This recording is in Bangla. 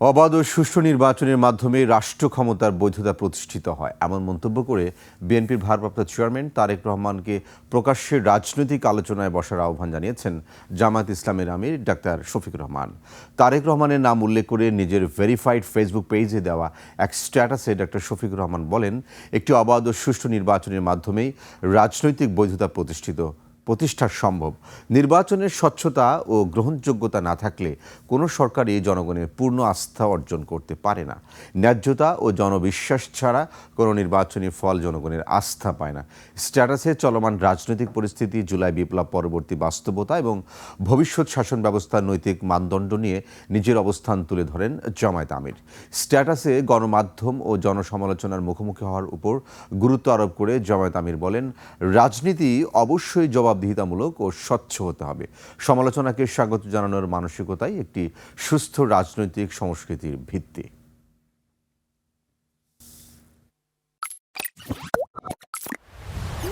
অবাধ ও সুষ্ঠু নির্বাচনের মাধ্যমে রাষ্ট্র ক্ষমতার বৈধতা প্রতিষ্ঠিত হয় এমন মন্তব্য করে বিএনপির ভারপ্রাপ্ত চেয়ারম্যান তারেক রহমানকে প্রকাশ্যে রাজনৈতিক আলোচনায় বসার আহ্বান জানিয়েছেন জামায়াত ইসলামের আমির ডাক্তার শফিকুর রহমান। তারেক রহমানের নাম উল্লেখ করে নিজের ভেরিফাইড ফেসবুক পেজে দেওয়া এক স্ট্যাটাসে ডাক্তার শফিকুর রহমান বলেন, একটি অবাধ ও সুষ্ঠু নির্বাচনের মাধ্যমেই রাজনৈতিক বৈধতা প্রতিষ্ঠা সম্ভব। নির্বাচনের স্বচ্ছতা ও গ্রহণযোগ্যতা না থাকলে কোনো সরকারই জনগণের পূর্ণ আস্থা অর্জন করতে পারে না। ন্যায্যতা ও জনবিশ্বাস ছাড়া কোনো নির্বাচনী ফল জনগণের আস্থা পায় না। স্ট্যাটাসে চলমান রাজনৈতিক পরিস্থিতি, জুলাই বিপ্লব পরবর্তী বাস্তবতা এবং ভবিষ্যৎ শাসন ব্যবস্থার নৈতিক মানদণ্ড নিয়ে নিজের অবস্থান তুলে ধরেন জামায়াত আমির। স্ট্যাটাসে গণমাধ্যম ও জনসমালোচনার মুখোমুখি হওয়ার উপর গুরুত্ব আরোপ করে জামায়াত আমির বলেন, রাজনীতি অবশ্যই জবাবদিহিতামূলক ও স্বচ্ছ হতে হবে। সমালোচনাকে স্বাগত জানানোর মানসিকতাই একটি সুস্থ রাজনৈতিক সংস্কৃতির ভিত্তি।